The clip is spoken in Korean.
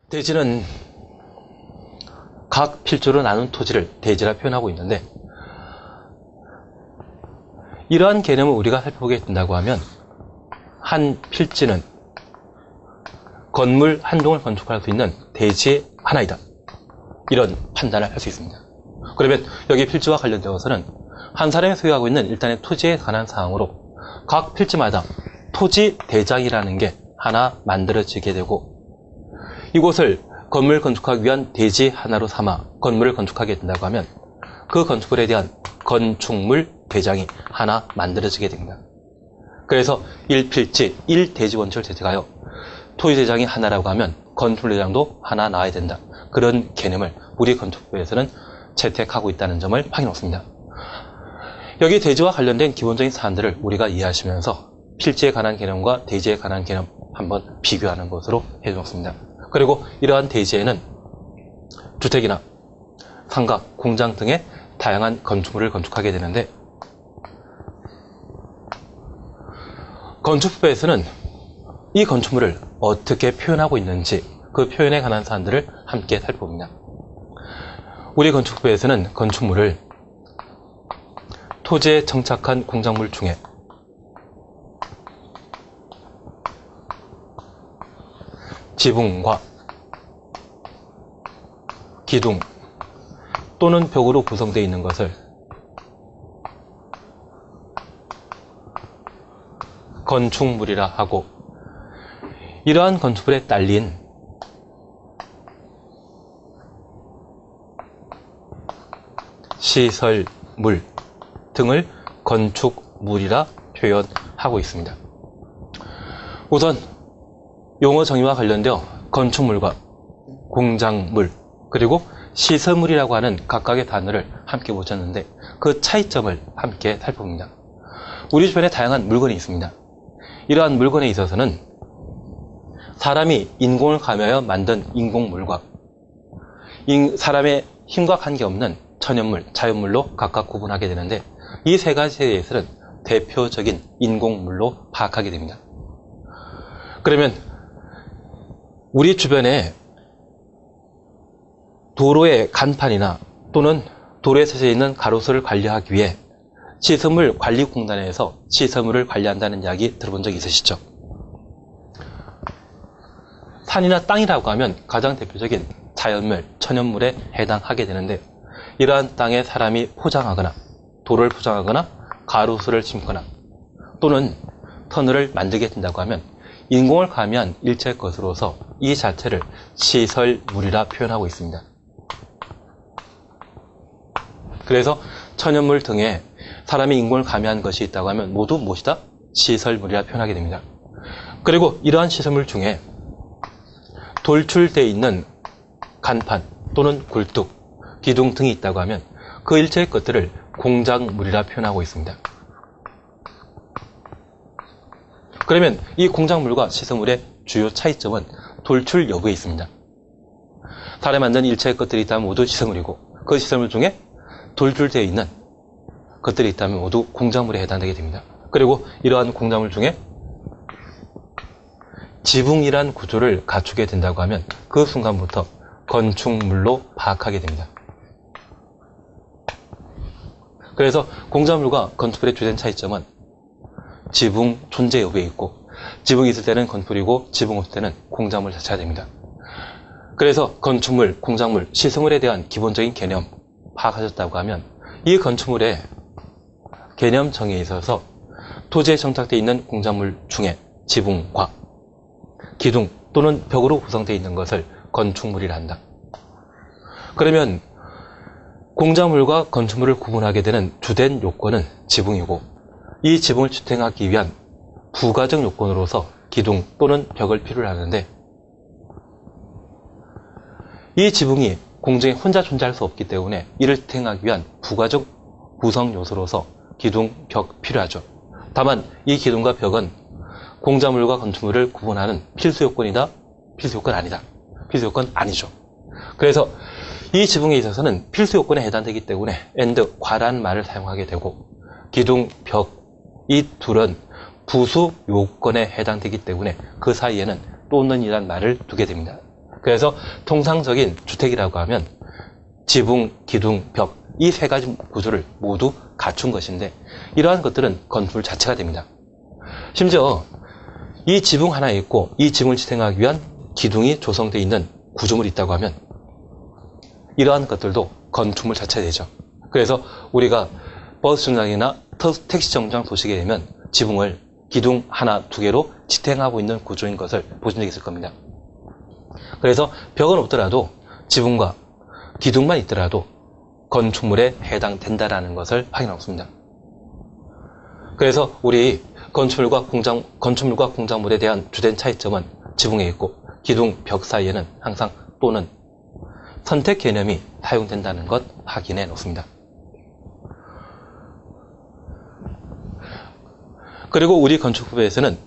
대지는 각 필지로 나눈 토지를 대지라 표현하고 있는데, 이러한 개념을 우리가 살펴보게 된다고 하면 한 필지는 건물 한 동을 건축할 수 있는 대지의 하나이다, 이런 판단을 할 수 있습니다. 그러면 여기 필지와 관련되어서는 한 사람이 소유하고 있는 일단의 토지에 관한 사항으로 각 필지마다 토지 대장이라는 게 하나 만들어지게 되고, 이곳을 건물을 건축하기 위한 대지 하나로 삼아 건물을 건축하게 된다고 하면 그 건축물에 대한 건축물 대장이 하나 만들어지게 됩니다. 그래서 1필지 1대지 원칙을 채택하여 토지 대장이 하나라고 하면 건축물 대장도 하나 나와야 된다, 그런 개념을 우리 건축부에서는 채택하고 있다는 점을 확인했습니다. 여기 대지와 관련된 기본적인 사안들을 우리가 이해하시면서 필지에 관한 개념과 대지에 관한 개념 한번 비교하는 것으로 해주었습니다. 그리고 이러한 대지에는 주택이나 상가, 공장 등의 다양한 건축물을 건축하게 되는데, 건축부에서는 이 건축물을 어떻게 표현하고 있는지 그 표현에 관한 사안들을 함께 살펴봅니다. 우리 건축부에서는 건축물을 토지에 정착한 공작물 중에 지붕과 기둥 또는 벽으로 구성되어 있는 것을 건축물이라 하고, 이러한 건축물에 딸린 시설물 등을 건축물이라 표현하고 있습니다. 우선 용어 정의와 관련되어 건축물과 공작물 그리고 시설물이라고 하는 각각의 단어를 함께 보셨는데, 그 차이점을 함께 살펴봅니다. 우리 주변에 다양한 물건이 있습니다. 이러한 물건에 있어서는 사람이 인공을 가미하여 만든 인공물과 사람의 힘과 관계없는 천연물, 자연물로 각각 구분하게 되는데, 이 세 가지에 대해서는 대표적인 인공물로 파악하게 됩니다. 그러면 우리 주변에 도로의 간판이나 또는 도로에 서져 있는 가로수를 관리하기 위해 시설물 관리공단에서 시설물을 관리한다는 이야기 들어본 적 있으시죠? 산이나 땅이라고 하면 가장 대표적인 자연물, 천연물에 해당하게 되는데, 이러한 땅에 사람이 포장하거나 도로를 포장하거나 가로수를 심거나 또는 터널을 만들게 된다고 하면 인공을 가미한 일체 것으로서 이 자체를 시설물이라 표현하고 있습니다. 그래서 천연물 등에 사람이 인공을 가미한 것이 있다고 하면 모두 무엇이다? 시설물이라 표현하게 됩니다. 그리고 이러한 시설물 중에 돌출되어 있는 간판 또는 굴뚝, 기둥 등이 있다고 하면 그 일체의 것들을 공작물이라 표현하고 있습니다. 그러면 이 공작물과 시설물의 주요 차이점은 돌출 여부에 있습니다. 사람이 만든 일체의 것들이 있다면 모두 시설물이고, 그 시설물 중에 돌출되어 있는 것들이 있다면 모두 공작물에 해당되게 됩니다. 그리고 이러한 공작물 중에 지붕이란 구조를 갖추게 된다고 하면 그 순간부터 건축물로 파악하게 됩니다. 그래서 공작물과 건축물의 주된 차이점은 지붕 존재 여부에 있고, 지붕이 있을 때는 건축물이고 지붕 없을 때는 공작물 자체가 됩니다. 그래서 건축물, 공작물, 시설물에 대한 기본적인 개념 파악하셨다고 하면 이 건축물의 개념 정의에 있어서 토지에 정착되어 있는 공작물 중에 지붕과 기둥 또는 벽으로 구성되어 있는 것을 건축물이라 한다. 그러면 공작물과 건축물을 구분하게 되는 주된 요건은 지붕이고, 이 지붕을 지탱하기 위한 부가적 요건으로서 기둥 또는 벽을 필요로 하는데, 이 지붕이 공중에 혼자 존재할 수 없기 때문에 이를 지탱하기 위한 부가적 구성 요소로서 기둥, 벽 필요하죠. 다만 이 기둥과 벽은 공작물과 건축물을 구분하는 필수 요건이다? 필수 요건 아니다. 필수 요건 아니죠. 그래서 이 지붕에 있어서는 필수 요건에 해당되기 때문에 and, 과라는 말을 사용하게 되고, 기둥, 벽, 이 둘은 부수 요건에 해당되기 때문에 그 사이에는 또는 이란 말을 두게 됩니다. 그래서 통상적인 주택이라고 하면 지붕, 기둥, 벽, 이 세 가지 구조를 모두 갖춘 것인데 이러한 것들은 건물 자체가 됩니다. 심지어 이 지붕 하나에 있고 이 지붕을 지탱하기 위한 기둥이 조성되어 있는 구조물이 있다고 하면 이러한 것들도 건축물 자체가 되죠. 그래서 우리가 버스 정류장이나 택시 정류장 도시게 되면 지붕을 기둥 하나, 두 개로 지탱하고 있는 구조인 것을 보신 적이 있을 겁니다. 그래서 벽은 없더라도 지붕과 기둥만 있더라도 건축물에 해당된다라는 것을 확인하고 있습니다. 그래서 우리 건축물과 공작물에 대한 주된 차이점은 지붕에 있고 기둥, 벽 사이에는 항상 또는 선택 개념이 사용된다는 것 확인해 놓습니다. 그리고 우리 건축법에서는